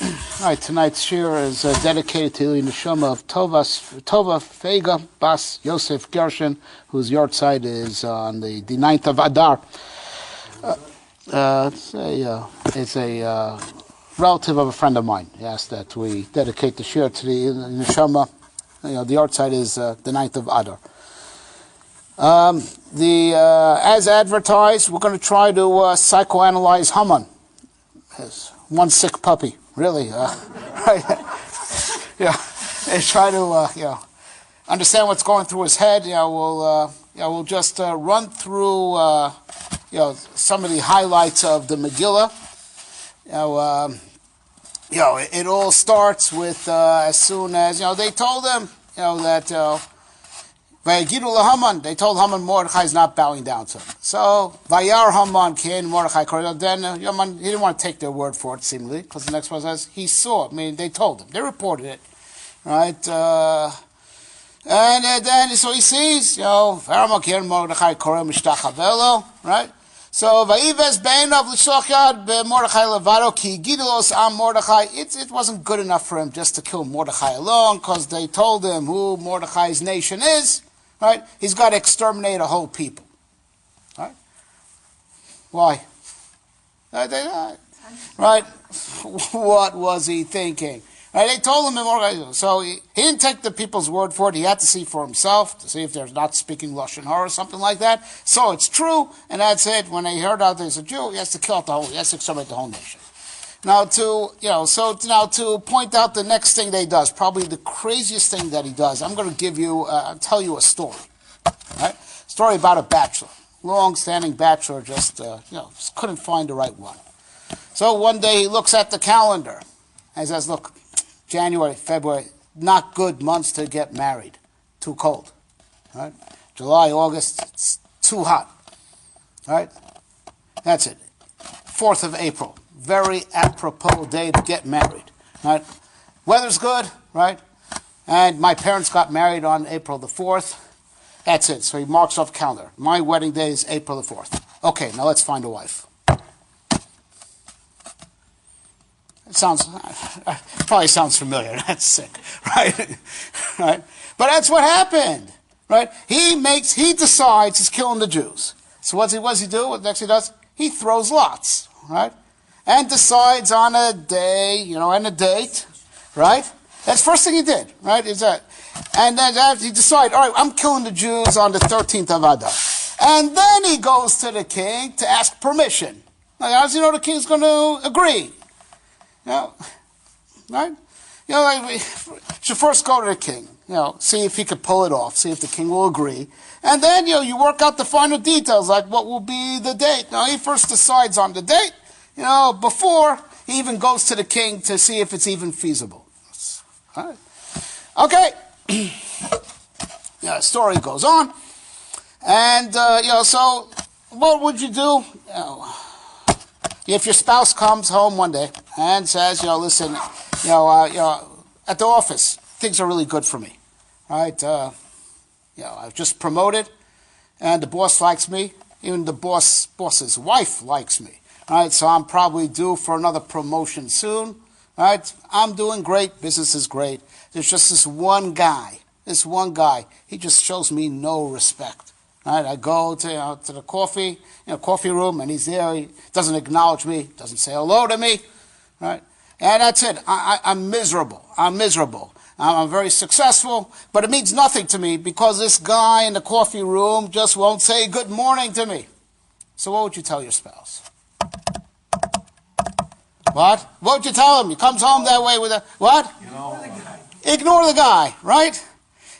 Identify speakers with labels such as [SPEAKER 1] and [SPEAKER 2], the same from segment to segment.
[SPEAKER 1] All right, tonight's shir is dedicated to the neshama of Tova Feiga Bas Yosef Gershon, whose yahrzeit is on the 9th of Adar. It's a relative of a friend of mine. He asked that we dedicate the shir to the neshama. The yahrzeit is the 9th of Adar. As advertised, we're going to try to psychoanalyze Haman. Yes, one sick puppy, really. Right? And try to understand what's going through his head. We'll just run through some of the highlights of the Megillah. It all starts with as soon as they told him that. They told Haman Mordechai is not bowing down to him. So, Vayar Haman came Mordechai. Then Haman, he didn't want to take their word for it, seemingly, because the next one says he saw it. I mean, they told him, they reported it, right? And then so he sees, Haman came Mordechai Korem Mishtachavelo, right? So Vayives Beinav L'Shochad Mordechai Levado Ki Gidelos Am Mordechai. It wasn't good enough for him just to kill Mordechai alone, because they told him who Mordechai's nation is. Right? He's got to exterminate a whole people. Right? Why? Right? What was he thinking? Right? They told him, so he didn't take the people's word for it. He had to see for himself, to see if they're not speaking Lashon Hara or something like that. So it's true, and that's it. When they heard out there's a Jew, he has to kill he has to exterminate the whole nation. Now to point out the next thing that he does, probably the craziest thing that he does, I'm going to tell you a story. Right? Story about a bachelor, long-standing bachelor, just couldn't find the right one. So one day he looks at the calendar and he says, "Look, January, February, not good months to get married. Too cold. Right? July, August, it's too hot. Right? That's it. 4th of April." Very apropos day to get married, right? Weather's good, right? And my parents got married on April the 4th. That's it. So he marks off calendar. My wedding day is April the 4th. Okay, now let's find a wife. It probably sounds familiar. That's sick, right? Right? But that's what happened, right? He decides he's killing the Jews. So what does he do? What next he does? He throws lots, right? And decides on a day, and a date, right? That's the first thing he did, right? And then he decided, all right, I'm killing the Jews on the 13th of Adar. And then he goes to the king to ask permission. Like, how does he know the king's going to agree? Right? Should first go to the king, see if he could pull it off, see if the king will agree. And then, you work out the final details, like what will be the date. Now, he first decides on the date, before he even goes to the king to see if it's even feasible. All right. Okay. Story goes on. And, so what would you do? If your spouse comes home one day and says, listen, at the office, things are really good for me. Right? I've just promoted, and the boss likes me. Even the boss's wife likes me. All right, so I'm probably due for another promotion soon. All right, I'm doing great. Business is great. There's just this one guy. He just shows me no respect. All right, I go to the coffee room, and he's there. He doesn't acknowledge me. Doesn't say hello to me. All right, and that's it. I'm miserable. I'm very successful, but it means nothing to me because this guy in the coffee room just won't say good morning to me. So what would you tell your spouse? What? What would you tell him? He comes home that way with what? Ignore the guy, right?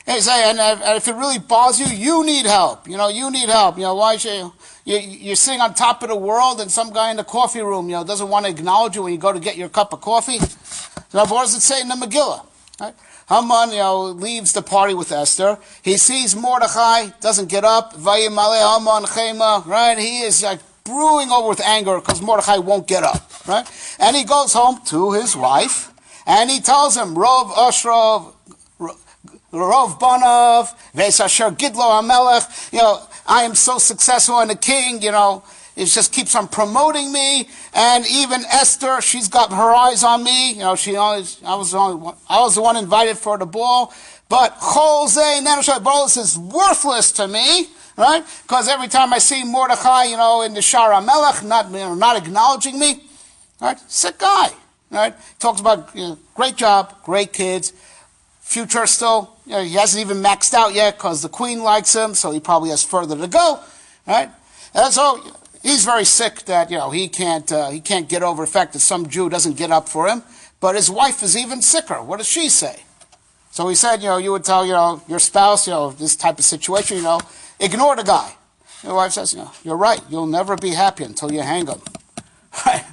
[SPEAKER 1] And say, and if it really bothers you, you need help. You need help. Why should you're sitting on top of the world, and some guy in the coffee room, doesn't want to acknowledge you when you go to get your cup of coffee. So what does it say in the Megillah? Right? Haman, leaves the party with Esther. He sees Mordechai, doesn't get up. Vayimale Haman chema, right? He is like brewing over with anger because Mordechai won't get up, right? And he goes home to his wife, and he tells him, Rov Ashrov, Rov Banav, Vesasher Gidlo Amalak, I am so successful, and the king, it just keeps on promoting me, And even Esther, she's got her eyes on me. You know, I was the one invited for the ball. But Jose Nanushai is worthless to me, right? Because every time I see Mordechai, you know, in the Shar Amalak, not acknowledging me, right? Sick guy, right? Talks about, you know, great job, great kids, future still. You know, he hasn't even maxed out yet because the queen likes him, so he probably has further to go, right? And so he's very sick that, you know, he can't get over the fact that some Jew doesn't get up for him. But his wife is even sicker. What does she say? So he said, you know, you would tell, you know, your spouse, you know, this type of situation, you know, ignore the guy. Your wife says, you know, you're right. You'll never be happy until you hang him. Right?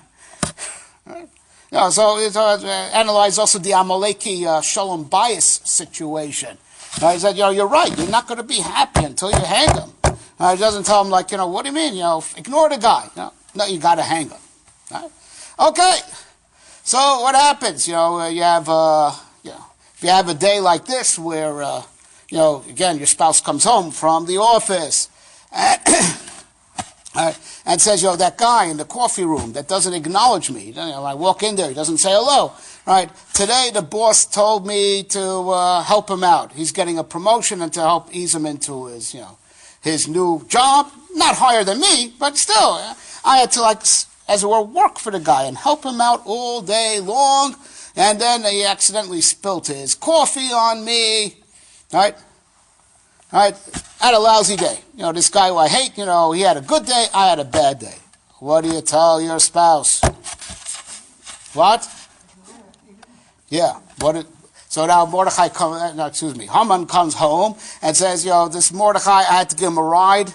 [SPEAKER 1] You know, so analyze also the Amaleki Shalom bias situation. He said, you know, you're right. You're not going to be happy until you hang him. He doesn't tell him, like, you know, what do you mean? You know, ignore the guy. No, you got to hang him. Right? Okay. So what happens? You know, you have, if you have a day like this where, you know, again, your spouse comes home from the office and says, you know, that guy in the coffee room that doesn't acknowledge me. You know, I walk in there, he doesn't say hello. Right? Today the boss told me to help him out. He's getting a promotion and to help ease him into his, you know, his new job. Not higher than me, but still, I had to, like, as it were, work for the guy and help him out all day long. And then he accidentally spilt his coffee on me. Right? Right? I had a lousy day. You know, this guy who I hate, you know, he had a good day, I had a bad day. What do you tell your spouse? What? Yeah. So now Mordechai Haman comes home and says, you know, this Mordechai, I had to give him a ride,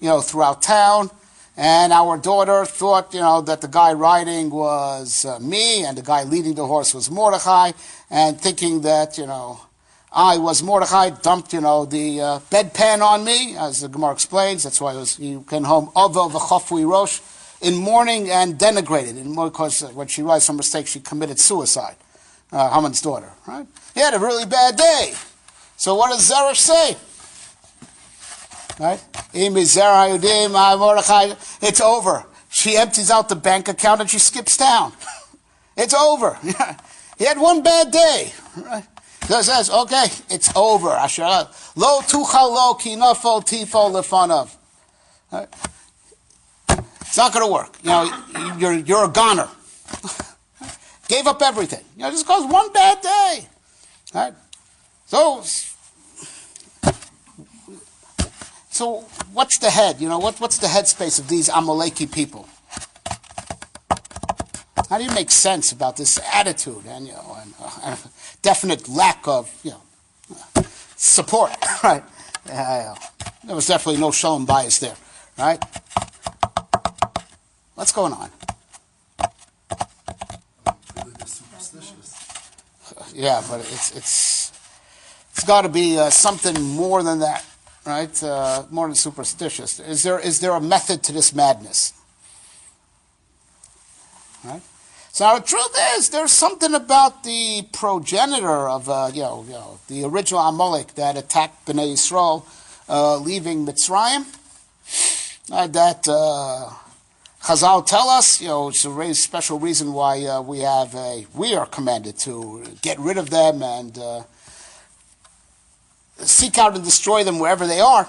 [SPEAKER 1] you know, throughout town. And our daughter thought, you know, that the guy riding was me and the guy leading the horse was Mordechai, and thinking that, you know, I was Mordechai, dumped, you know, the bedpan on me, as the Gemara explains. That's why he came home, Avo v'chafui rosh, in mourning and denigrated. Because when she realized her mistake, she committed suicide, Haman's daughter, right? He had a really bad day. So what does Zeresh say? Right? It's over. She empties out the bank account and she skips town. It's over. He had one bad day. Right? So it says, okay, it's over. Lo tuchal lo kinafo tifo lefanav. It's not going to work. You know, you're a goner. Gave up everything. You know, just because one bad day. Right? So what's the head? You know, what's the headspace of these Amaleki people? How do you make sense about this attitude and, you know, and definite lack of, you know, support? Right? There was definitely no shalom bias there, right? What's going on? Yeah, but it's got to be something more than that. Right, more than superstitious. Is there a method to this madness? Right. So now the truth is, there's something about the progenitor of the original Amalek that attacked Bnei Yisrael, leaving Mitzrayim. That Chazal tell us, you know, it's a very special reason why we are commanded to get rid of them and seek out and destroy them wherever they are.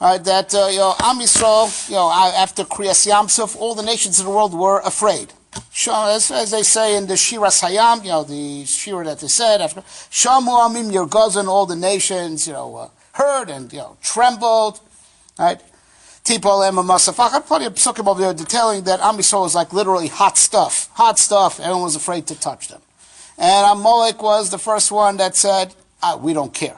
[SPEAKER 1] That you know, Am Yisrael, you know, after Kriyas Yamsuf, all the nations of the world were afraid. As they say in the Shira Hayam, you know, the Shira that they said after Shamu Amim Yergazan, all the nations, you know, heard and, you know, trembled. Right? Tipol Ema Masafach. Plenty of psukim over there detailing that Am Yisrael was like literally hot stuff. Hot stuff. Everyone was afraid to touch them. And Amalek was the first one that said, we don't care.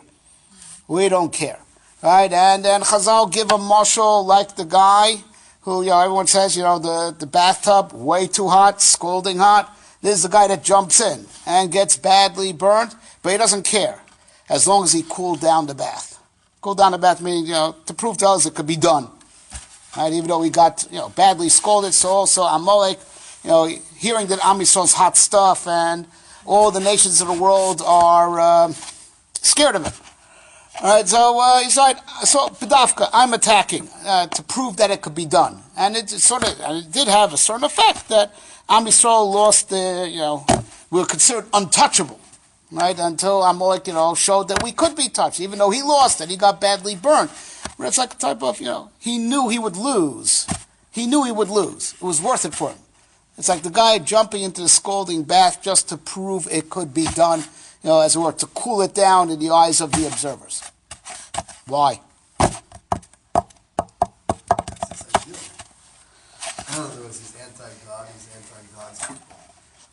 [SPEAKER 1] We don't care, right? And then Chazal give a mashal like the guy who, you know, everyone says, you know, the bathtub, way too hot, scalding hot. This is the guy that jumps in and gets badly burnt, but he doesn't care as long as he cooled down the bath. Cool down the bath meaning, you know, to prove to us it could be done, right? Even though he got, you know, badly scalded. So also Amalek, you know, hearing that Am Yisrael's hot stuff and all the nations of the world are scared of him. All right, so he said, so Pedavka, I'm attacking to prove that it could be done, and it did have a certain effect that Am Yisrael lost we were considered untouchable, right? Until Amalek, showed that we could be touched, even though he lost it, he got badly burned. But it's like a type of, he knew he would lose. He knew he would lose. It was worth it for him. It's like the guy jumping into the scalding bath just to prove it could be done, as it were, to cool it down in the eyes of the observers. Why?
[SPEAKER 2] In other words, he's anti-God, he's anti-God's people.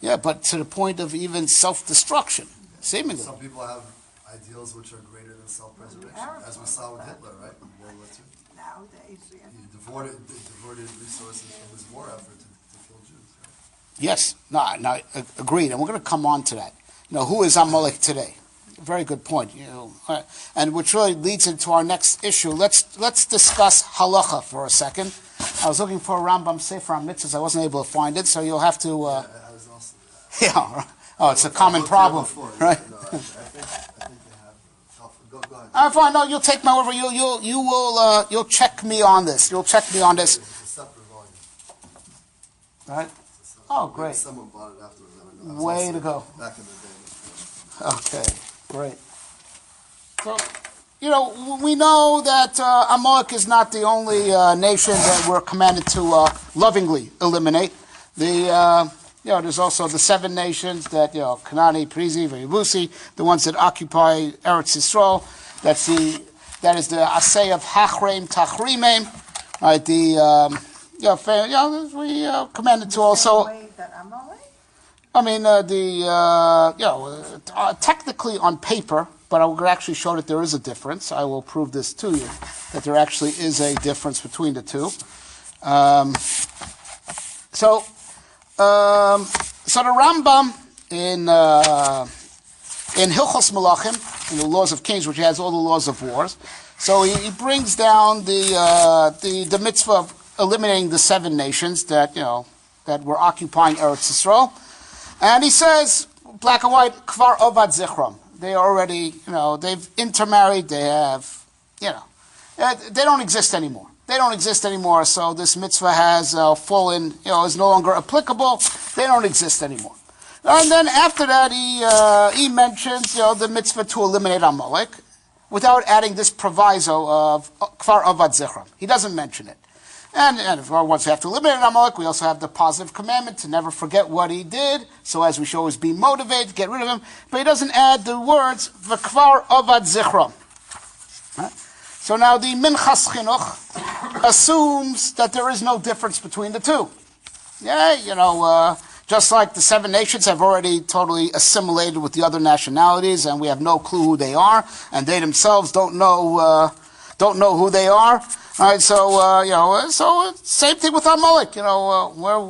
[SPEAKER 1] Yeah, but to the point of even self-destruction, seemingly.
[SPEAKER 2] Some people have ideals which are greater than self-preservation, as we saw with Hitler, right? In World War II.
[SPEAKER 3] Nowadays, yeah.
[SPEAKER 2] He diverted resources from his war effort to kill Jews. Right?
[SPEAKER 1] Yes, no, agreed, and we're going to come on to that. Who is Amalek today? Very good point. And which really leads into our next issue. Let's discuss halacha for a second. I was looking for a Rambam Sefer on mitzvahs. I wasn't able to find it, so you'll have to.
[SPEAKER 2] I was also.
[SPEAKER 1] Yeah. Oh, it's a common problem, right?
[SPEAKER 2] No, I think they have. Go ahead.
[SPEAKER 1] Fine. No, you'll take my word. You'll check me on this. You'll check me on this.
[SPEAKER 2] It's a separate volume.
[SPEAKER 1] Right. Oh, great.
[SPEAKER 2] Someone bought it afterwards.
[SPEAKER 1] Way to go.
[SPEAKER 2] Back in the day.
[SPEAKER 1] Okay, great. So, we know that Amalek is not the only nation that we're commanded to lovingly eliminate. There's also the 7 nations that, Kanani, Perizi, Yebusi, the ones that occupy Eretz Yisrael. That is the Asay of Hachreim, Tachrimim. Right, we commanded to also. Technically on paper, but I will actually show that there is a difference. I will prove this to you, that there actually is a difference between the two. So the Rambam in Hilchos Melachim, in the Laws of Kings, which has all the laws of wars, so he brings down the mitzvah of eliminating the 7 nations that were occupying Eretz Yisrael. And he says, black and white, kvar ovad zichram. They already, they've intermarried, they have, they don't exist anymore. They don't exist anymore, so this mitzvah has fallen, is no longer applicable. They don't exist anymore. And then after that, he mentions, the mitzvah to eliminate Amalek without adding this proviso of kvar ovad zichram. He doesn't mention it. And once we have to eliminate Amalek, we also have the positive commandment to never forget what he did, so as we should always be motivated to get rid of him. But he doesn't add the words, v'kvar ovad zichram. So now the Minchas Chinuch assumes that there is no difference between the two. Just like the 7 nations have already totally assimilated with the other nationalities, and we have no clue who they are, and they themselves don't know who they are. All right, so same thing with Amalek.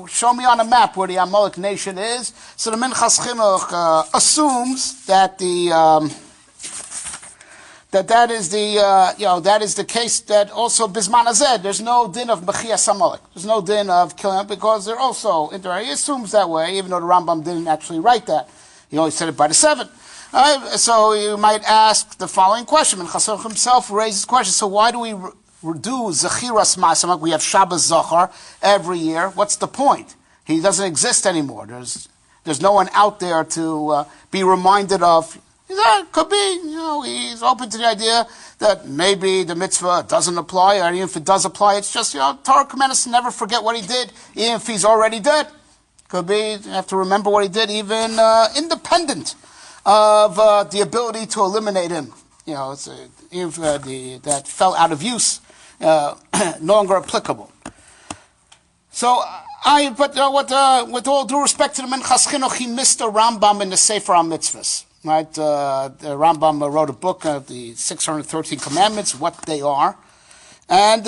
[SPEAKER 1] Show me on a map where the Amalek nation is. So the Minchas Chinuch assumes that that is the case that also Bisman Azed. There's no din of Mechias Amalek. There's no din of killing him because they're also he assumes that way, even though the Rambam didn't actually write that. He only said it by the 7. So you might ask the following question. Minchas Chinuch himself raises the question. So why do we do Zechiras Masamak? We have Shabbos Zachar every year. What's the point? He doesn't exist anymore. There's no one out there to be reminded of. Could be, he's open to the idea that maybe the mitzvah doesn't apply, or even if it does apply, it's just, Torah commands us to never forget what he did, even if he's already dead. Could be, you have to remember what he did, even independent of the ability to eliminate him. That fell out of use, no longer applicable. So, with all due respect to the Minchas Chinuch, he missed the Rambam in the Sefer HaMitzvahs. Right? The Rambam wrote a book, the 613 Commandments, what they are. And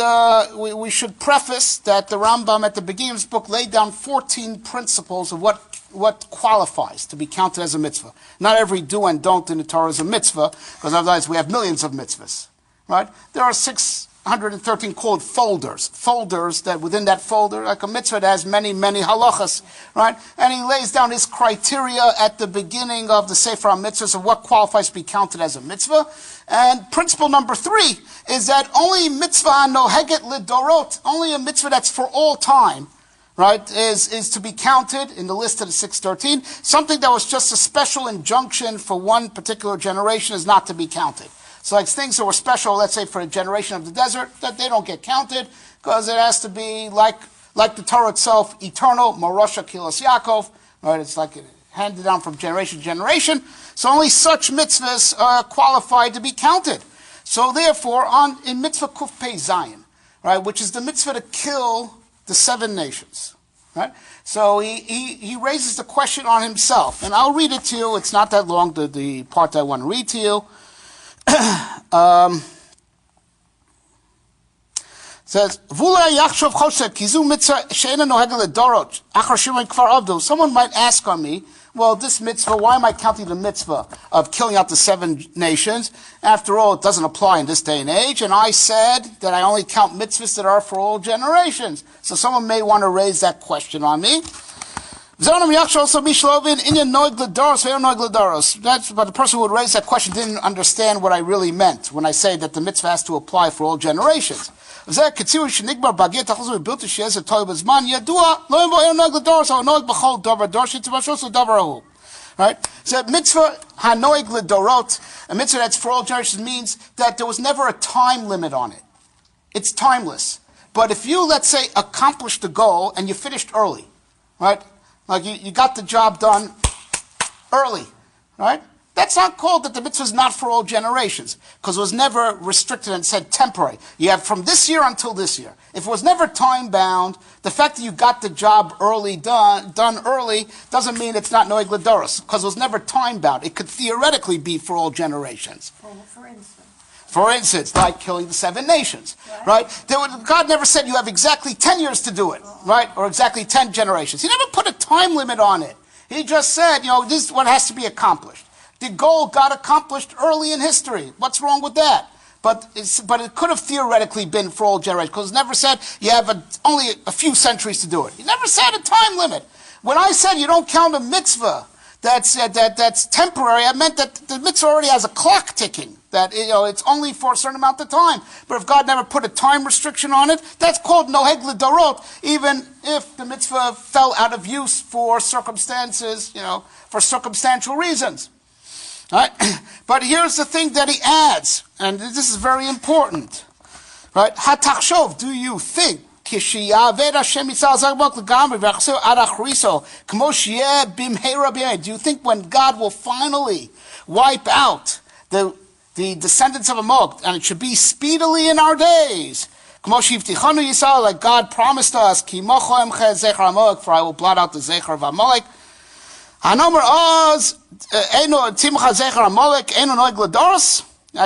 [SPEAKER 1] we should preface that the Rambam at the beginning of his book laid down 14 principles of what qualifies to be counted as a mitzvah. Not every do and don't in the Torah is a mitzvah, because otherwise we have millions of mitzvahs. Right? There are 6 613 called folders. Folders that within that folder, like a mitzvah that has many, many halachas, right? And he lays down his criteria at the beginning of the Sefer HaMitzvahs of what qualifies to be counted as a mitzvah. And principle number 3 is that only mitzvah noheget lidorot, only a mitzvah that's for all time, right, is to be counted in the list of the 613. Something that was just a special injunction for one particular generation is not to be counted. So like things that were special, let's say for a generation of the desert, that they don't get counted because it has to be like the Torah itself, eternal, Morosha Kilos Yaakov, right? It's like handed down from generation to generation. So only such mitzvahs are qualified to be counted. So therefore, in mitzvah Kuf Pei Zayin, right, which is the mitzvah to kill the 7 nations, right? So he raises the question on himself, and I'll read it to you. It's not that long, the part that I want to read to you. Says, someone might ask on me, well, this mitzvah, why am I counting the mitzvah of killing out the 7 nations? After all, it doesn't apply in this day and age, and I said that I only count mitzvahs that are for all generations. So someone may want to raise that question on me. That's, but the person who would raise that question didn't understand what I really meant when I say that the mitzvah has to apply for all generations. Right? So mitzvah hanoig ledorot, a mitzvah that's for all generations, means that there was never a time limit on it. It's timeless. But if you, let's say, accomplished the goal and you finished early, right? Like you got the job done early, right? That's not called that the mitzvah is not for all generations, because it was never restricted and said temporary. You have from this year until this year. If it was never time bound, the fact that you got the job early done early doesn't mean it's not noeg ledoros, because it was never time bound. It could theoretically be for all generations. For instance, like killing the 7 nations, right? God never said you have exactly 10 years to do it, right? Or exactly 10 generations. He never put a time limit on it. He just said, this is what has to be accomplished. The goal got accomplished early in history. What's wrong with that? But it could have theoretically been for all generations, because it never said you have only a few centuries to do it. He never said a time limit. When I said you don't count a mitzvah that's temporary, I meant that the mitzvah already has a clock ticking. That it's only for a certain amount of time. But if God never put a time restriction on it, that's called noheg l'darot, even if the mitzvah fell out of use for circumstances, for circumstantial reasons. Right? But here's the thing that he adds, and this is very important. Right? Hatachshov, do you think? Do you think when God will finally wipe out the descendants of Amalek, and it should be speedily in our days, like God promised us, for I will blot out the zecher of Amalek. Are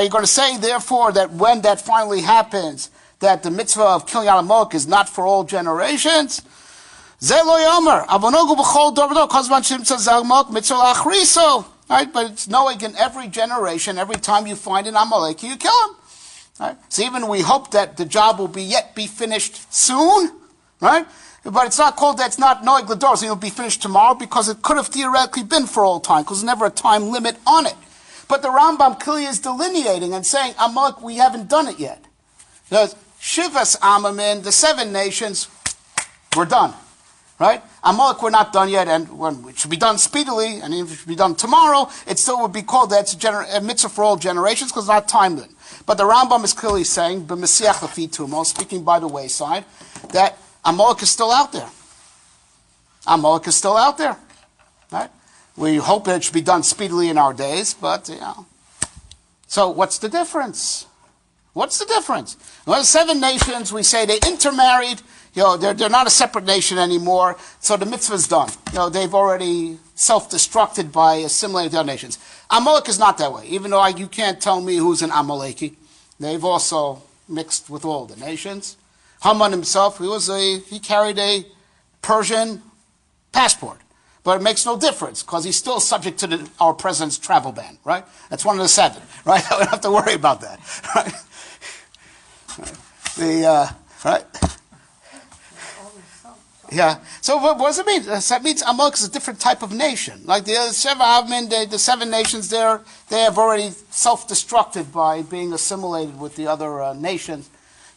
[SPEAKER 1] you going to say, therefore, that when that finally happens, that the mitzvah of killing out Amalek is not for all generations? Right? But it's knowing in every generation, every time you find an Amalek, you kill him. Right? So even we hope that the job will be finished soon, right? But it's not called that it's not noeg l'dor, so it'll be finished tomorrow, because it could have theoretically been for all time, because there's never a time limit on it. But the Rambam clearly is delineating and saying, Amalek, we haven't done it yet. There's Shivas Amamin, the 7 nations, we're done. Right? Amalek, we're not done yet, and it should be done speedily, and if it should be done tomorrow, it still would be called that it's a mitzvah for all generations, because it's not time limit. But the Rambam is clearly saying, b'mesiach lefi tumo, speaking by the wayside, that Amalek is still out there. Amalek is still out there. Right? We hope that it should be done speedily in our days, but, So what's the difference? What's the difference? Well, the 7 nations, we say they intermarried. They're not a separate nation anymore, so the mitzvah's done. They've already self-destructed by assimilating to other nations. Amalek is not that way, even though you can't tell me who's an Amaleki. They've also mixed with all the nations. Haman himself, he carried a Persian passport. But it makes no difference, because he's still subject to our president's travel ban, right? That's one of the 7, right? We don't have to worry about that, right? Right? Yeah. So what does it mean? That means Amalek is a different type of nation. Like the other the seven nations there, they have already self-destructed by being assimilated with the other nations.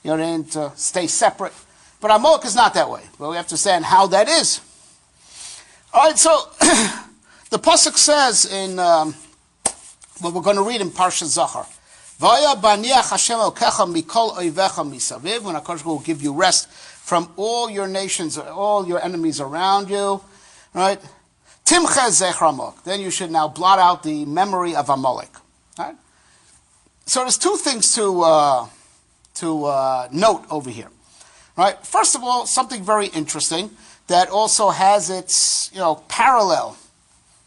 [SPEAKER 1] They need to stay separate. But Amalek is not that way. But we have to understand how that is. All right, so the pasuk says in what we're going to read in Parsha Zachar, "Vaya baniach Hashem elkecha mikol oivecha misaviv," when HaKadosh will give you rest from all your nations, all your enemies around you, right? Timcha zecher Amalek. Then you should now blot out the memory of Amalek. Right? So there's two things to note over here. Right? First of all, something very interesting that also has its parallel,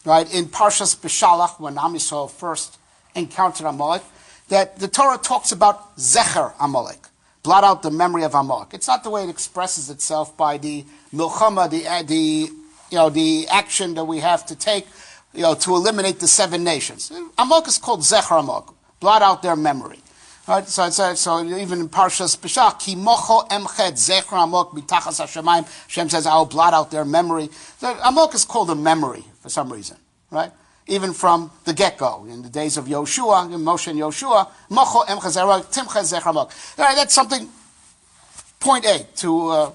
[SPEAKER 1] right, in Parshas Beshalach, when Am Yisrael first encountered Amalek, that the Torah talks about zecher Amalek. Blot out the memory of Amalek. It's not the way it expresses itself by the milchama, the action that we have to take, to eliminate the seven nations. Amalek is called zecher Amalek. Blot out their memory. Right? So even in Parshas Pesach, ki mocho emchet zecher Amalek mitachas hashemayim. Hashem says, I will blot out their memory. So Amalek is called a memory for some reason, right? Even from the get-go, in the days of Yoshua, Moshe and Yoshua, mocho emchet timchet zecher Amalek. Right, that's something, point A, to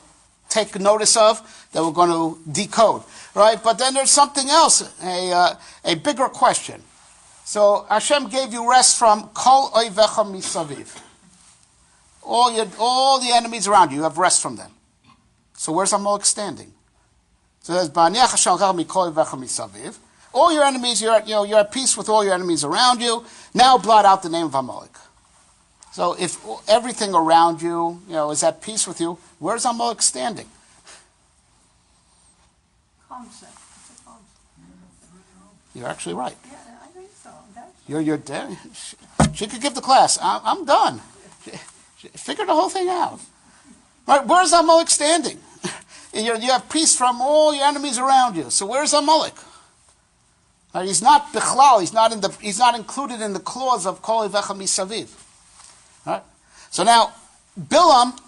[SPEAKER 1] take notice of, that we're going to decode, right? But then there's something else, a bigger question. So Hashem gave you rest from kol oivecha misaviv. All the enemies around you have rest from them. So where's Amalek standing? So there's baniach Hashem mikol oivecha misaviv. All your enemies, you're at peace with all your enemies around you. Now blot out the name of Amalek. So if everything around you, is at peace with you, where's Amalek standing?
[SPEAKER 3] Concept. It's a concept.
[SPEAKER 1] You're actually right.
[SPEAKER 3] Yeah, I think so.
[SPEAKER 1] You're dead. She could give the class. I'm done. She figured the whole thing out. Right? Where's Amalek standing? You have peace from all your enemies around you. So where's Amalek? Right? He's not bichlal. He's not included in the clause of kol oivecha misaviv. Right? So now, Bilam,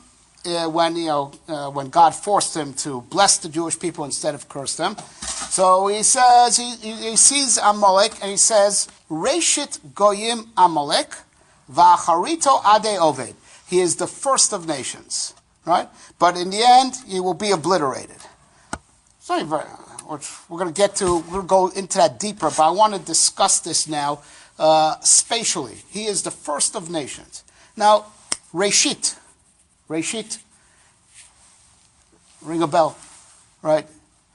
[SPEAKER 1] when God forced him to bless the Jewish people instead of curse them, so he says he sees Amalek and he says, "Reshit goyim Amalek, va'acharito ade oved." He is the first of nations, right? But in the end, he will be obliterated. So we're going to go into that deeper, but I want to discuss this now spatially. He is the first of nations. Now, Reshit, ring a bell, right?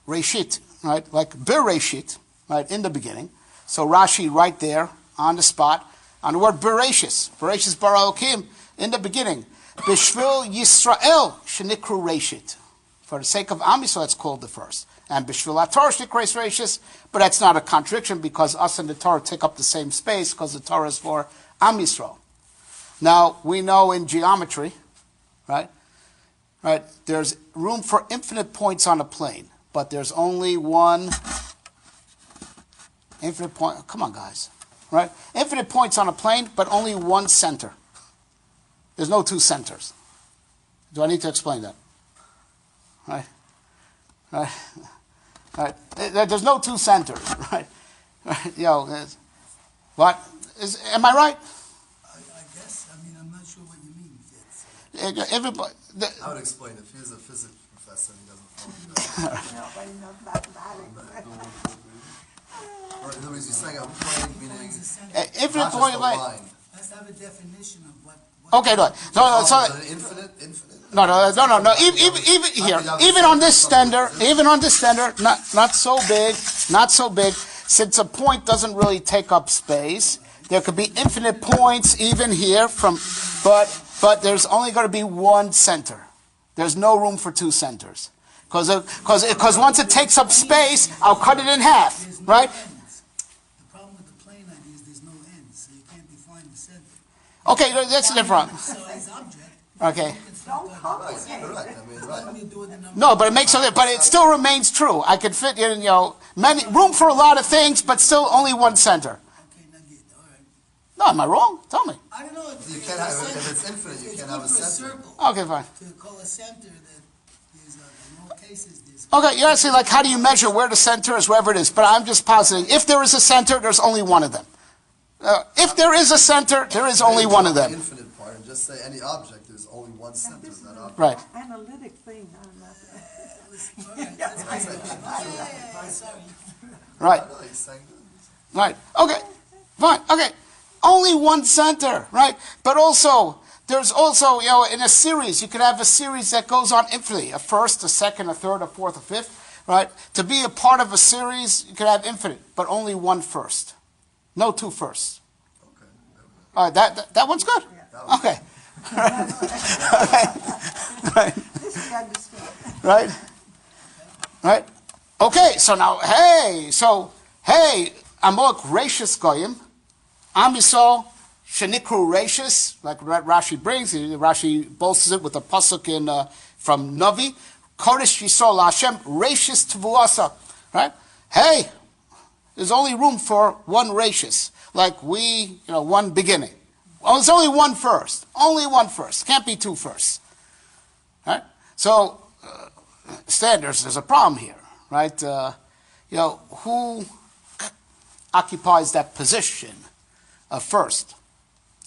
[SPEAKER 1] Reshit, right? Like Bereshit, right? In the beginning. So Rashi right there on the spot on the word Bereshis bara Elokim, in the beginning. Bishvil Yisrael shenikru Reshit. For the sake of Am Yisrael, it's called the first. And Bishvil HaTorah shenikru Reshis, but that's not a contradiction because us and the Torah take up the same space because the Torah is for Am Yisrael. Now, we know in geometry, right, there's room for infinite points on a plane, but there's only one infinite point. Come on, guys. Right? Infinite points on a plane, but only one center. There's no two centers. Do I need to explain that? Right? There's no two centers, right? What? Am I right?
[SPEAKER 4] I'm not sure what you mean yet.
[SPEAKER 1] Everybody.
[SPEAKER 2] I would explain if he's a physics professor and he doesn't follow you.
[SPEAKER 3] No, but not mathematics.
[SPEAKER 2] Or in other words, he's saying a plane meaning
[SPEAKER 1] Infinite
[SPEAKER 2] not
[SPEAKER 1] point
[SPEAKER 2] just a
[SPEAKER 1] line.
[SPEAKER 2] line.
[SPEAKER 4] Let's have a definition of what
[SPEAKER 1] Okay, no. So,
[SPEAKER 2] Is it infinite?
[SPEAKER 1] no. Even here, even on this standard, not so big. Since a point doesn't really take up space, there could be infinite points even here but there's only going to be one center. There's no room for two centers. Because once it takes up space, I'll cut it in half,
[SPEAKER 4] there's no
[SPEAKER 1] right?
[SPEAKER 4] ends. The problem with the plane idea is there's no ends, so you can't define the center.
[SPEAKER 1] Okay, that's different.
[SPEAKER 4] Size object.
[SPEAKER 1] Okay.
[SPEAKER 4] You can start
[SPEAKER 3] Don't
[SPEAKER 4] talking about
[SPEAKER 3] complicate
[SPEAKER 2] Correct.
[SPEAKER 3] it.
[SPEAKER 2] I mean,
[SPEAKER 4] when
[SPEAKER 2] right.
[SPEAKER 4] you do the number.
[SPEAKER 1] No, but it makes but it still remains true. I could fit in, many room for a lot of things, but still only one center.
[SPEAKER 4] Okay, now get all right.
[SPEAKER 1] No, am I wrong? Tell me.
[SPEAKER 4] I don't know.
[SPEAKER 2] You can't have, if it's infinite, you can't have a
[SPEAKER 4] It's good for a
[SPEAKER 2] center.
[SPEAKER 4] circle.
[SPEAKER 1] Okay, fine.
[SPEAKER 4] To call a center that there's in all cases there's.
[SPEAKER 1] Okay, you're asking like how do you measure where the center is, wherever it is. But I'm just positing, if there is a center, there's only one of them. If there is a center, there is only one of them.
[SPEAKER 2] The infinite part, and just say any object, there's only one
[SPEAKER 3] And
[SPEAKER 2] center
[SPEAKER 3] this
[SPEAKER 2] of
[SPEAKER 3] is
[SPEAKER 2] that
[SPEAKER 3] an
[SPEAKER 2] object.
[SPEAKER 1] Right.
[SPEAKER 3] analytic thing, I'm not.
[SPEAKER 4] Sorry.
[SPEAKER 1] Right.
[SPEAKER 2] I know he's saying that.
[SPEAKER 1] Right. Okay. Fine. Okay. Only one center, right? But also, there's also, in a series, you could have a series that goes on infinitely. A first, a second, a third, a fourth, a fifth, right? To be a part of a series, you could have infinite, but only one first. No two firsts.
[SPEAKER 2] Okay.
[SPEAKER 1] All right, that one's good. Okay. Right.
[SPEAKER 3] This you understand.
[SPEAKER 1] Right? Right? Okay, so now, Amalak Rashis Goyim, Am Yisrael Shenikru Rashis, like Rashi brings, Rashi bolsters it with a pasuk from Navi, Kodesh Yisrael Hashem Rashis Tvuasa, right? Hey, there's only room for one Rashis, like one beginning. Well, there's only one first. Only one first. Can't be two firsts. Right? So, there's a problem here, right? Who occupies that position of first?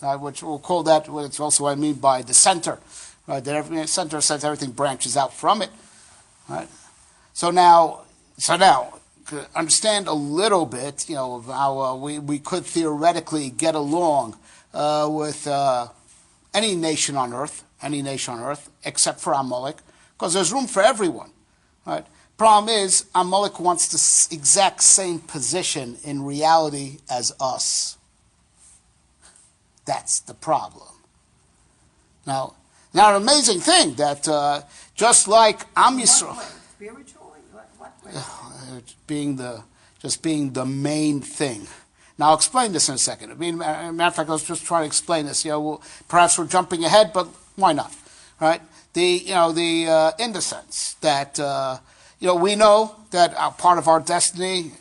[SPEAKER 1] Which we'll call that, it's also what I mean by the center. Right? That every center says everything branches out from it. Right? So now, to understand a little bit, of how we could theoretically get along with any nation on earth, except for Amalek, because there's room for everyone. Right? Problem is, Amalek wants the exact same position in reality as us. That's the problem. Now an amazing thing that just like Am Yisrael,
[SPEAKER 3] What way? Spiritually? What way?
[SPEAKER 1] being the main thing. Now I'll explain this in a second. Matter of fact, I was just trying to explain this. Perhaps we're jumping ahead, but why not? Right? In the sense that we know that part of our destiny,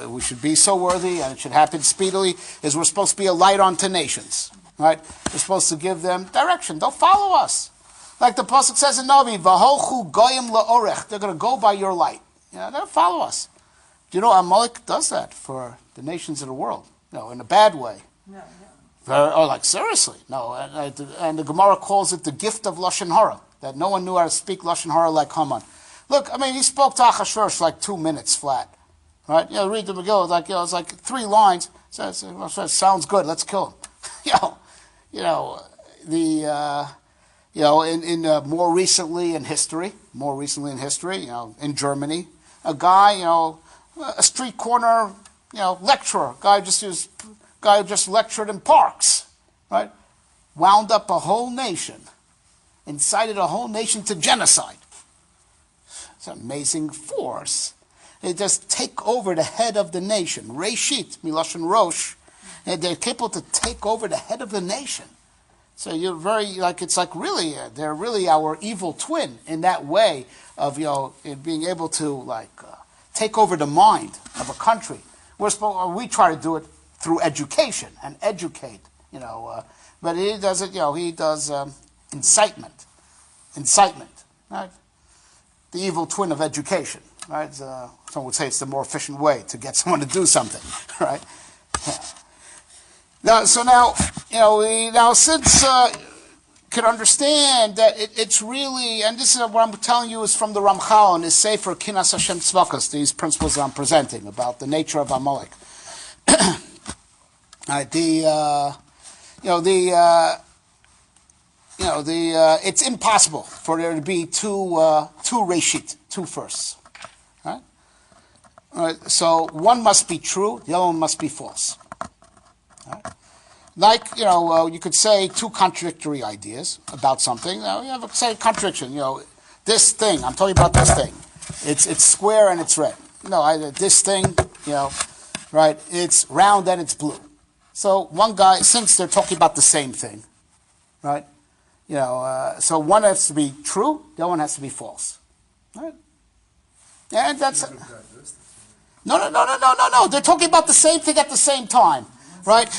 [SPEAKER 1] we should be so worthy, and it should happen speedily. Is we're supposed to be a light unto nations, right? We're supposed to give them direction. They'll follow us, like the pasuk says in Navi, "V'holchu goyim la'orech." They're going to go by your light. They'll follow us. Do you know Amalek does that for the nations of the world? In a bad way.
[SPEAKER 3] No.
[SPEAKER 1] Seriously? No. And the Gemara calls it the gift of Lashon Hara, that no one knew how to speak Lashon Hara like Haman. Look, he spoke to Achashverosh for like 2 minutes flat. Right? Read the Megillah, it's like 3 lines. Says, sounds good, let's kill him. More recently in history, in Germany, a guy, a street corner, lecturer, guy who just lectured in parks, right? Wound up a whole nation, incited a whole nation to genocide. It's an amazing force. They just take over the head of the nation. Reshit, Milashon Rosh. And they're capable to take over the head of the nation. So you're they're really our evil twin in that way of, in being able to take over the mind of a country. We try to do it through education and educate, but he does it, he does incitement, right? The evil twin of education, right? Some would say it's the more efficient way to get someone to do something, right? Now, since could understand that it's really, and this is what I'm telling you is from the Ramchal in his Sefer Kinas Hashem Tzvakas, these principles that I'm presenting about the nature of Amalek. It's impossible for there to be two reshit, two firsts. Right? All right? So one must be true, the other one must be false. Right? Like, you could say 2 contradictory ideas about something. You have say contradiction. This thing, I'm talking about this thing. It's square and it's red. This thing, right? It's round and it's blue. So one guy, since they're talking about the same thing, right? So one has to be true, the other one has to be false, right? And that's no. They're talking about the same thing at the same time, right?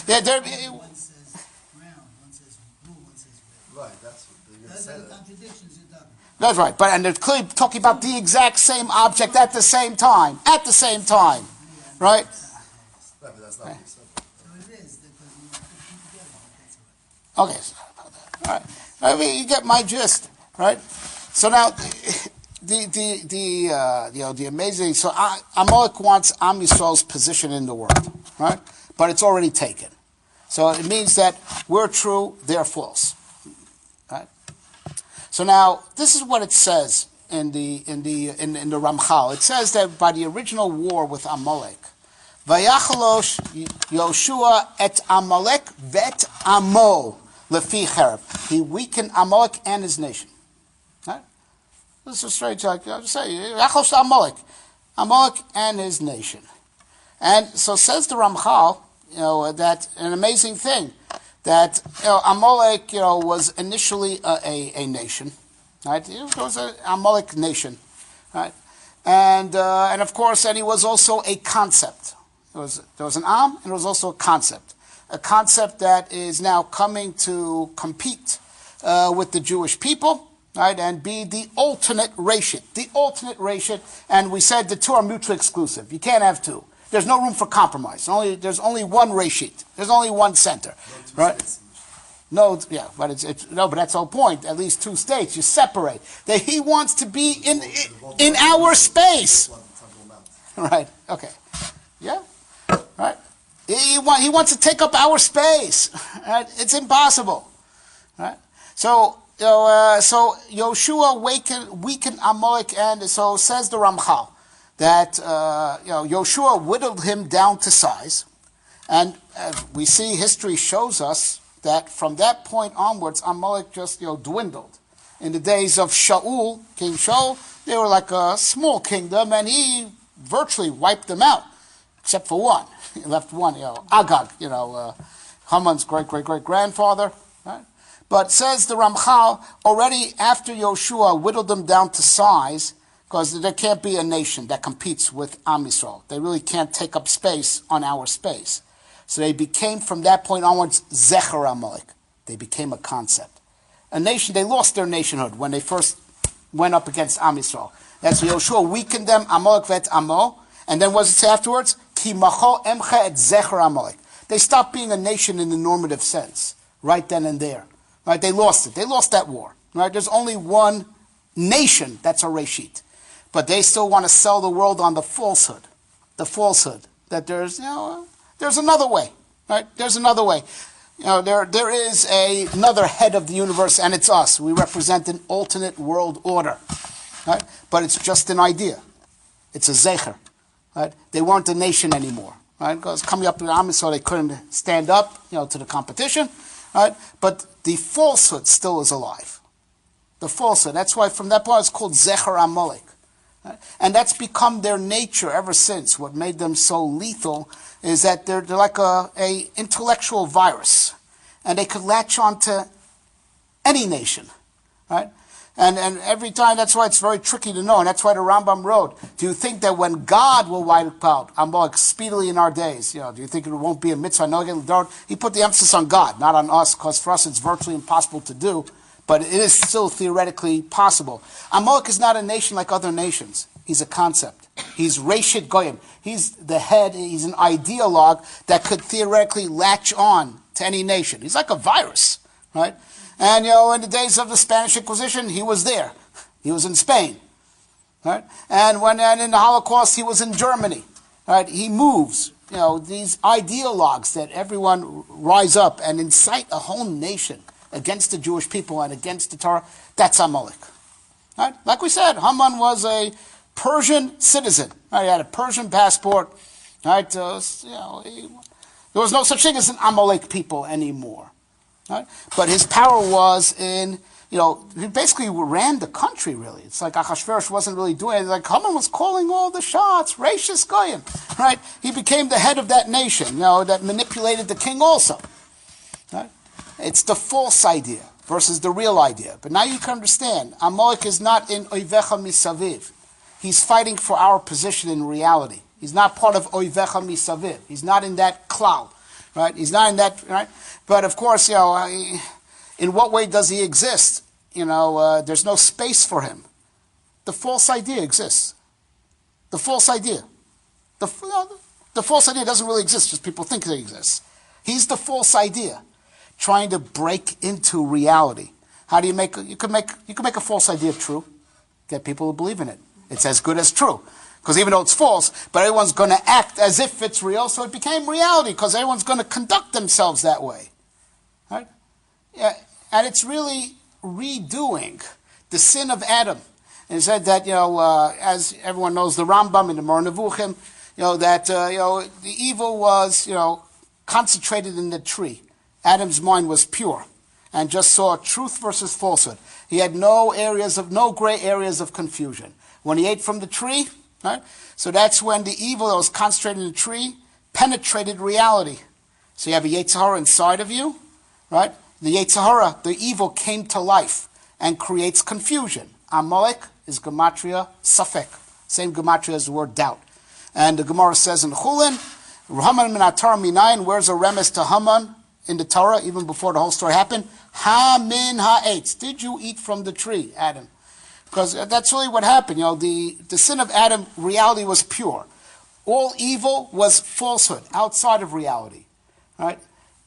[SPEAKER 4] Those are the contradictions you're talking about.
[SPEAKER 1] That's right. And they're clearly talking about the exact same object at the same time. At the same time. Right?
[SPEAKER 2] Right, but that's not what you said.
[SPEAKER 4] So it is, because you put them together, but that's all right.
[SPEAKER 1] Okay. All right. I mean, you get my gist, right? So now, the amazing. So Amalek wants Am Yisrael's position in the world, right? But it's already taken. So it means that we're true, they're false, right? So now, this is what it says in the Ramchal. It says that by the original war with Amalek, Vayachalosh Yoshua et Amalek vet Amo lefi chereb. He weakened Amalek and his nation. Right? This is straight, like I just say, Yachalosh Amalek and his nation. And so says the Ramchal, that an amazing thing, that Amalek, was initially a nation, right? It was an Amalek nation, right? And of course, and he was also a concept. There was an Am, and it was also a concept that is now coming to compete with the Jewish people, right, and be the alternate rashid. And we said the two are mutually exclusive. You can't have two. There's no room for compromise. There's only one rashid. There's only one center, right? No, yeah, but but that's the whole point. At least two states, you separate. That he wants to be in our space, right? Okay, yeah, right. He wants to take up our space. Right? It's impossible, right? So Yoshua weakened Amalek, and so says the Ramchal that Yoshua whittled him down to size, and we see history shows us that from that point onwards, Amalek just dwindled. In the days of Shaul, King Shaul, they were like a small kingdom, and he virtually wiped them out, except for one. He left one, Agag, Haman's great-great-great-grandfather. Right? But says the Ramchal, already after Yoshua whittled them down to size, because there can't be a nation that competes with Am Yisrael. They really can't take up space on our space. So they became, from that point onwards, Zecher Amalek. They became a concept. A nation, they lost their nationhood when they first went up against Am Yisrael. That's why Yoshua weakened them, Amalek vet Amo. And then what does it say afterwards? Ki macho emcha et Zecher Amalek. They stopped being a nation in the normative sense, right then and there. Right? They lost it. They lost that war. Right? There's only one nation that's a reshit. But they still want to sell the world on the falsehood that there's another way, right? There's another way. There is another head of the universe, and it's us. We represent an alternate world order, right? But it's just an idea. It's a zecher, right? They weren't a nation anymore, right? Because coming up to the Am Yisrael, they couldn't stand up, to the competition, right? But the falsehood still is alive. The falsehood. That's why from that point it's called Zecher Amalek. And that's become their nature ever since. What made them so lethal is that they're like a intellectual virus, and they could latch on to any nation, right? And every time, that's why it's very tricky to know, and that's why the Rambam wrote, do you think that when God will wipe out Amalek speedily in our days, do you think it won't be a mitzvah? No, he put the emphasis on God, not on us, because for us it's virtually impossible to do. But it is still theoretically possible. Amalek is not a nation like other nations. He's a concept. He's Reshit Goyim. He's the head, he's an ideologue that could theoretically latch on to any nation. He's like a virus, right? And, in the days of the Spanish Inquisition, he was there. He was in Spain, right? And in the Holocaust, he was in Germany, right? He moves. These ideologues that everyone rise up and incite a whole nation against the Jewish people and against the Torah, that's Amalek. Right? Like we said, Haman was a Persian citizen. Right? He had a Persian passport. Right? There was no such thing as an Amalek people anymore. Right? But his power was in, he basically ran the country, really. It's like Achashverosh wasn't really doing it. Like Haman was calling all the shots, Rashis Goyim. Right? He became the head of that nation, that manipulated the king also. Right? It's the false idea versus the real idea. But now you can understand, Amalek is not in Oivecha Misaviv. He's fighting for our position in reality. He's not part of Oivecha Misaviv. He's not in that cloud, right? He's not in that, right? But of course, in what way does he exist? there's no space for him. The false idea exists. The false idea. The false idea doesn't really exist, just people think it exists. He's the false idea, trying to break into reality. How do you make? You can make a false idea true, get people to believe in it. It's as good as true, because even though it's false, but everyone's going to act as if it's real, so it became reality because everyone's going to conduct themselves that way, right? Yeah, and it's really redoing the sin of Adam. And it said that as everyone knows, the Rambam in the Moreh Nevuchim, that the evil was concentrated in the tree. Adam's mind was pure and just saw truth versus falsehood. He had no gray areas of confusion. When he ate from the tree, right? So that's when the evil that was concentrated in the tree penetrated reality. So you have a Yetzer Hara inside of you, right? The Yetzer Hara, the evil, came to life and creates confusion. Amalek is gematria safek, same gematria as the word doubt. And the Gemara says in Chulin, Haman min atar minayin, where's a remes to Haman in the Torah, even before the whole story happened? Ha min ha'etz, did you eat from the tree, Adam? Because that's really what happened. The sin of Adam, reality was pure. All evil was falsehood, outside of reality. Right?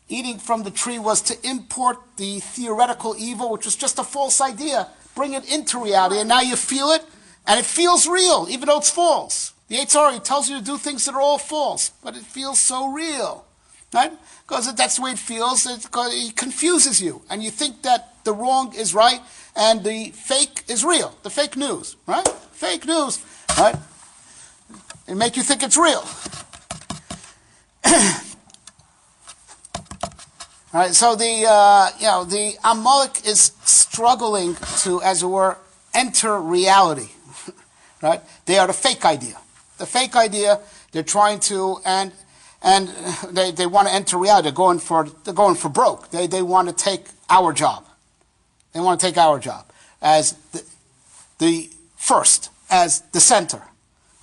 [SPEAKER 1] Eating from the tree was to import the theoretical evil, which was just a false idea, bring it into reality, and now you feel it, and it feels real, even though it's false. The Yetzer Hara tells you to do things that are all false, but it feels so real. Right? Because that's the way it feels. It confuses you, and you think that the wrong is right, and the fake is real. The fake news, right? Fake news, right? It make you think it's real. All right, so the Amalek is struggling to, as it were, enter reality. Right? They are the fake idea. The fake idea. They're trying to and they want to enter reality. They're going for broke. They want to take our job. They want to take our job as the first, as the center.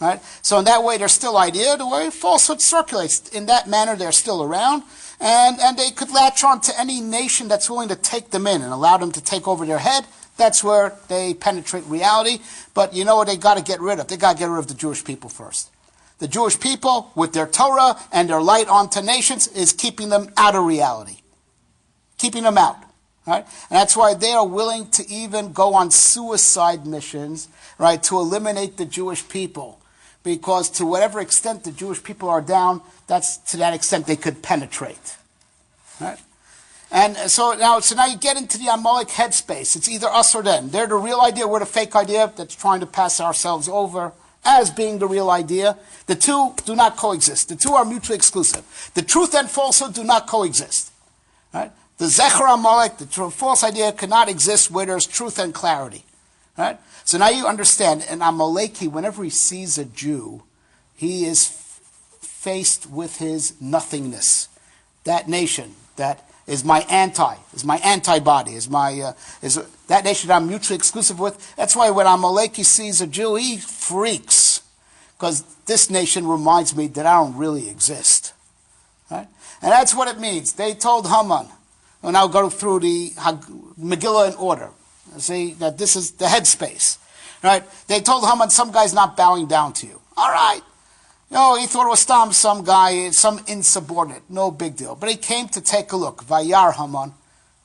[SPEAKER 1] Right? So in that way, they're still idea. The way falsehood circulates, in that manner, they're still around. And they could latch on to any nation that's willing to take them in and allow them to take over their head. That's where they penetrate reality. But you know what they got to get rid of? They got to get rid of the Jewish people first. The Jewish people, with their Torah and their light onto nations, is keeping them out of reality. Keeping them out. Right? And that's why they are willing to even go on suicide missions, right, to eliminate the Jewish people. Because to whatever extent the Jewish people are down, that's to that extent they could penetrate. Right? And so now you get into the Amalek headspace. It's either us or them. They're the real idea, we're the fake idea that's trying to pass ourselves over as being the real idea. The two do not coexist. The two are mutually exclusive. The truth and falsehood do not coexist. Right? The Zecher Amalek, the false idea, cannot exist where there's truth and clarity. Right? So now you understand, an Amaleki, whenever he sees a Jew, he is faced with his nothingness. That nation, that is my antibody, is that nation that I'm mutually exclusive with. That's why when Amaleki sees a Jew, he freaks. Because this nation reminds me that I don't really exist. Right? And that's what it means. They told Haman, and I'll go through the Megillah in order. See, that this is the headspace. Right? They told Haman, some guy's not bowing down to you. All right. He thought it was some guy, some insubordinate. No big deal. But he came to take a look. Vayar Haman.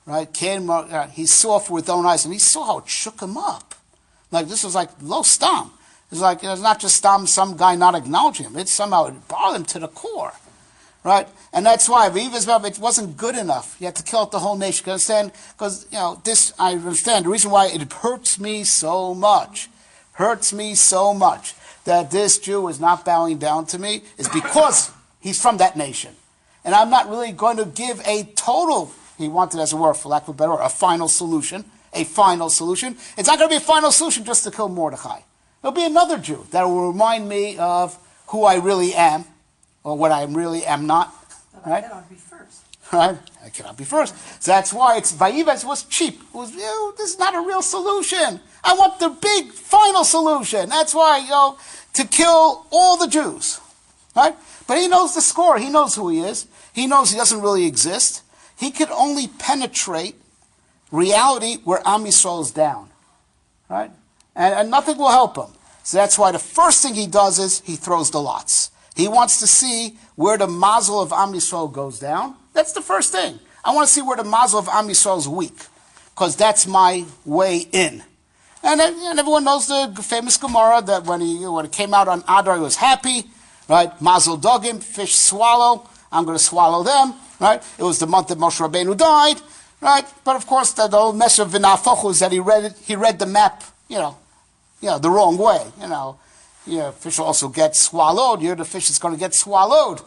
[SPEAKER 1] Right? He saw with his own eyes, and he saw how it shook him up. Like, this was like low stam. It's like, it's not just some guy not acknowledging him. It's somehow, it bothered him to the core. Right? And that's why, it wasn't good enough. You had to kill out the whole nation. You understand? Because, this, I understand. The reason why it hurts me so much, that this Jew is not bowing down to me, is because he's from that nation. And I'm not really going to give a total, he wanted, as it were, for lack of a better word, a final solution. It's not going to be a final solution just to kill Mordechai. There'll be another Jew that will remind me of who I really am, or what I really am not.
[SPEAKER 3] But
[SPEAKER 1] right?
[SPEAKER 3] I cannot be first.
[SPEAKER 1] Right? I cannot be first. So that's why Vayivas was cheap. It was, this is not a real solution. I want the big final solution. That's why, to kill all the Jews. Right? But he knows the score. He knows who he is. He knows he doesn't really exist. He could only penetrate reality where Am Yisrael is down, right? And nothing will help him. So that's why the first thing he does is he throws the lots. He wants to see where the mazel of Am Yisrael goes down. That's the first thing. I want to see where the mazel of Am Yisrael is weak, because that's my way in. And everyone knows the famous Gemara that when it came out on Adar, he was happy, right? Mazel dogim, fish swallow. I'm going to swallow them, right? It was the month that Moshe Rabbeinu died, right? But of course, the whole mess of V'nafochu is that he read the map, the wrong way, fish will also get swallowed. The fish is going to get swallowed,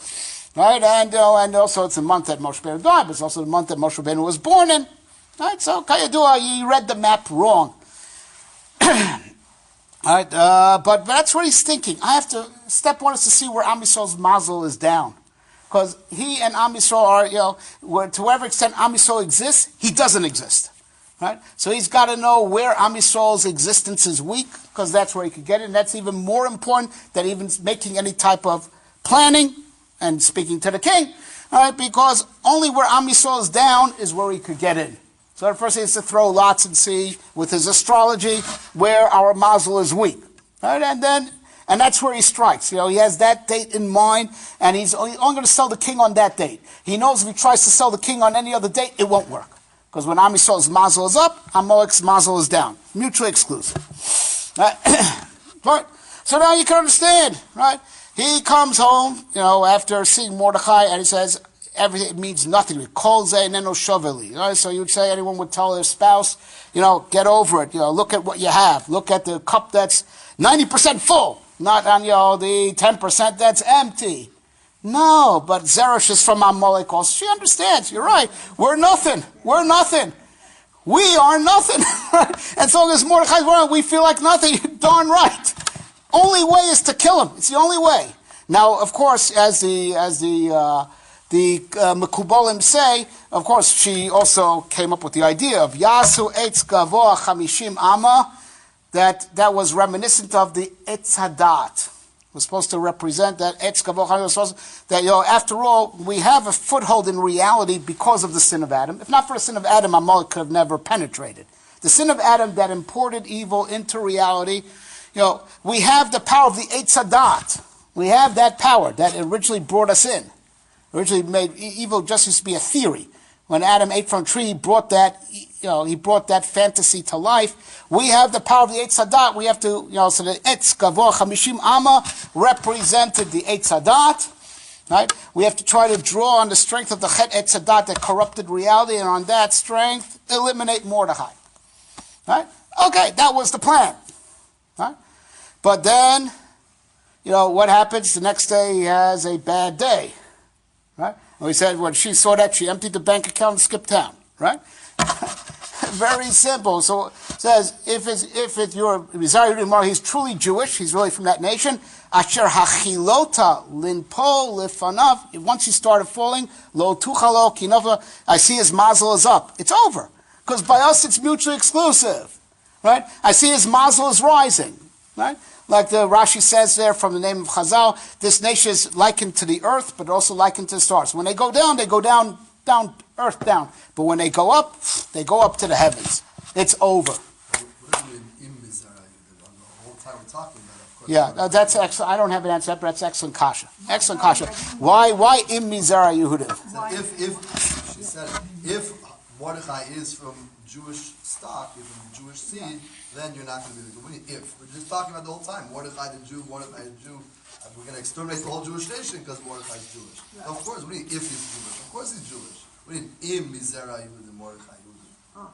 [SPEAKER 1] right? And also it's the month that Moshe Rabbeinu died, but it's also the month that Moshe Rabbeinu was born in, right? So Kayadua, you read the map wrong. All right, but that's what he's thinking. Step one is to see where Am Yisrael's mazel is down. Because he and Am Yisrael are, to whatever extent Am Yisrael exists, he doesn't exist. Right? So he's got to know where Am Yisrael's existence is weak, because that's where he could get it. And that's even more important than even making any type of planning and speaking to the king. All right? Because only where Am Yisrael is down is where he could get in. So the first thing is to throw lots and see with his astrology where our mazel is weak. Right? And that's where he strikes. He has that date in mind, and he's only going to sell the king on that date. He knows if he tries to sell the king on any other date, it won't work. Because when Am Yisrael's mazel is up, Amalek's mazel is down. Mutually exclusive. Right? Right? So now you can understand, right? He comes home, after seeing Mordechai, and he says, everything means nothing. Kol ze neno shoveli. Right? So you'd say anyone would tell their spouse, get over it. Look at what you have. Look at the cup that's 90% full, not on the 10% that's empty. No, but Zeresh is from Amalek also. She understands. You're right. We're nothing. We're nothing. We are nothing. And so as Mordechai's around, we feel like nothing. Darn right. Only way is to kill him. It's the only way. Now, of course, as the Mekubalim say, of course, she also came up with the idea of Yasu Eitz Gavoa Chamishim Ama, that was reminiscent of the Eitz Hadat. Was supposed to represent that Eitz Gavoa Chamishim, that after all, we have a foothold in reality because of the sin of Adam. If not for the sin of Adam, Amalek could have never penetrated. The sin of Adam that imported evil into reality, we have the power of the Eitz Hadat. We have that power that originally brought us in. Originally made evil just used to be a theory. When Adam ate from a tree, he brought that, he brought that fantasy to life. We have the power of the Eitz Hadat. We have to, so the Eitz Gavoa Chamishim Ama represented the Eitz Hadat. Right? We have to try to draw on the strength of the Chet Eitz Hadat that corrupted reality, and on that strength, eliminate Mordechai. Right? Okay, that was the plan. Right? But then, what happens? The next day he has a bad day. Right? And we said when she saw that, she emptied the bank account and skipped town. Right? Very simple. So it says, if you're he's truly Jewish, he's really from that nation. Asher hachilota linpo lifanav. Once he started falling, lo tuchalo kinova. I see his mazel is up. It's over. Because by us it's mutually exclusive. Right? I see his mazel is rising. Right? Like the Rashi says there from the name of Chazal, this nation is likened to the earth, but also likened to the stars. When they go down, earth down. But when they go up to the heavens. It's over.
[SPEAKER 2] What do you mean, im mizara? The whole time we're talking about it, of course.
[SPEAKER 1] Yeah, that's excellent. I don't have an answer, but that's excellent kasha. Excellent kasha. Why im mizara Yehudim?
[SPEAKER 2] If she said, if Mordechai is from Jewish stock, if from Jewish seed, then you're not going to be the Gumini. If. We're just talking about the whole time. Mordechai the Jew. We're going to exterminate the whole Jewish nation because Mordechai is Jewish. Right. Of course, we need if he's Jewish. Of course he's Jewish. We need im mizera Yehudim Mordechai Yehudim.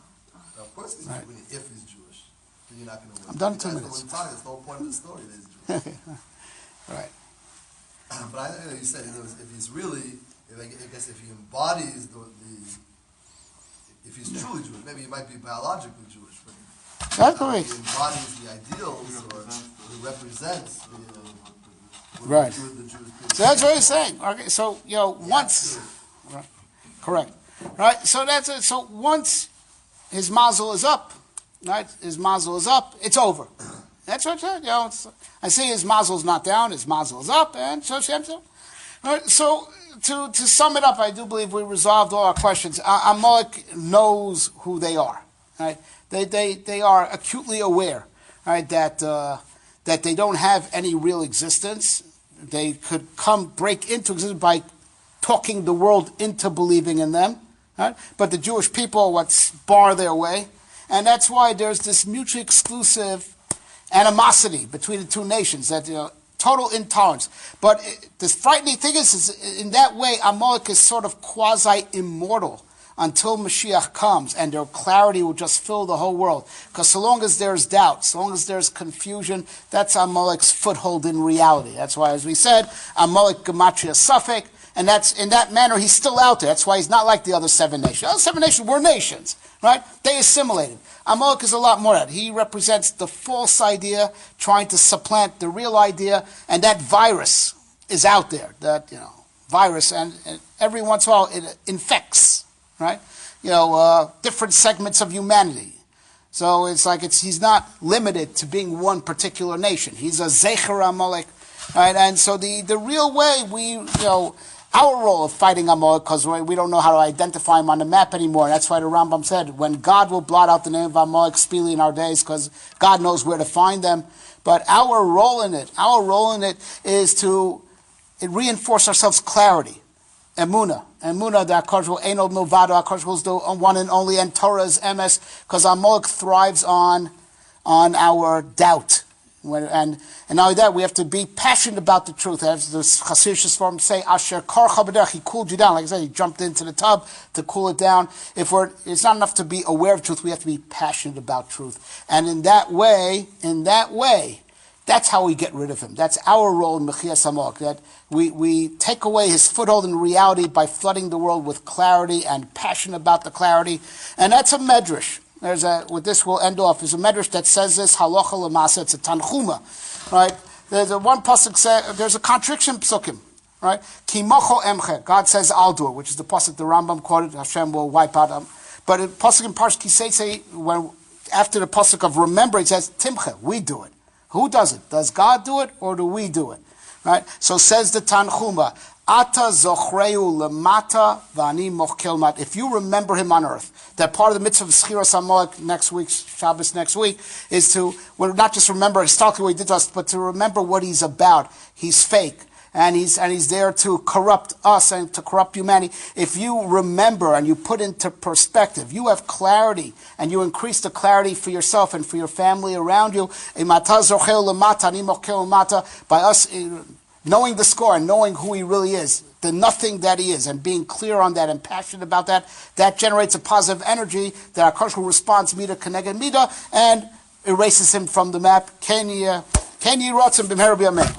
[SPEAKER 2] Of course he's Jewish. We need if he's Jewish. Then you're not going to win.
[SPEAKER 1] I'm done in 2 minutes.
[SPEAKER 2] That's the whole point of the story. That he's Jewish.
[SPEAKER 1] Right.
[SPEAKER 2] But you said if he's really, I guess if he embodies if he's truly Jewish, maybe he might be biologically Jewish, but
[SPEAKER 1] Exactly.
[SPEAKER 2] he embodies the ideals or he represents
[SPEAKER 1] Right.
[SPEAKER 2] the Jewish people.
[SPEAKER 1] So that's what he's saying. Okay, so once, right, correct, right? So that's it. So once his mazel is up, right? His mazel is up. It's over. That's what I say. His mazel is not down. His mazel is up, and so right, so to sum it up, I do believe we resolved all our questions. Amalek knows who they are. Right? They are acutely aware, right, that they don't have any real existence. They could break into existence by talking the world into believing in them. Right? But the Jewish people bar their way. And that's why there's this mutually exclusive animosity between the two nations, that total intolerance. But the frightening thing is in that way, Amalek is sort of quasi-immortal until Mashiach comes, and their clarity will just fill the whole world. Because so long as there's doubt, so long as there's confusion, that's Amalek's foothold in reality. That's why, as we said, Amalek gematria Suffolk, and that's in that manner he's still out there. That's why he's not like the other 7 nations. The other 7 nations were nations, right? They assimilated. Amalek is a lot more than that. He represents the false idea trying to supplant the real idea, and that virus is out there. That virus, and every once in a while it infects, right? Different segments of humanity. So it's like he's not limited to being one particular nation. He's a Zecher Amalek, right? And so the real way our role of fighting Amalek, because we don't know how to identify him on the map anymore. And that's why the Rambam said, when God will blot out the name of Amalek speedily in our days, because God knows where to find them. But our role in it is to reinforce ourselves clarity, emuna, that HaKadosh Hu Einod Milvado, HaKadosh Hu is the one and only, and Torah is emes, because Amalek thrives on our doubt. And not only that, we have to be passionate about the truth. As the Chassidish form say, Asher Karcha B'derech, he cooled you down. Like I said, he jumped into the tub to cool it down. It's not enough to be aware of truth. We have to be passionate about truth. And in that way, that's how we get rid of him. That's our role in Mechias Amalek, that we take away his foothold in reality by flooding the world with clarity and passion about the clarity. And that's a medrash. With this we'll end off. There's a medrash that says this, halacha l'masa, it's a tanchuma, right? There's one pasuk there's a contradiction psukim, right? Ki mocho emche, God says I'll do it, which is the pasuk the Rambam quoted, Hashem will wipe out them. But the pasuk in Parsh Kisei, when after the pasuk of remember, it says timche, we do it. Who does it? Does God do it, or do we do it? Right? So says the Tanchuma, Ata zochreu lemata v'ani mochkel mat. If you remember him on earth, that part of the mitzvah of Schiras Amalek next week, Shabbos next week, is to not just remember historically what he did to us, but to remember what he's about. He's fake, and he's there to corrupt us and to corrupt humanity. If you remember and you put into perspective, you have clarity, and you increase the clarity for yourself and for your family around you. By us knowing the score and knowing who he really is, the nothing that he is, and being clear on that and passionate about that, that generates a positive energy that HaKadosh Hu responds mida keneged mida and erases him from the map. Ken yi rotzim b'mehera b'yameinu.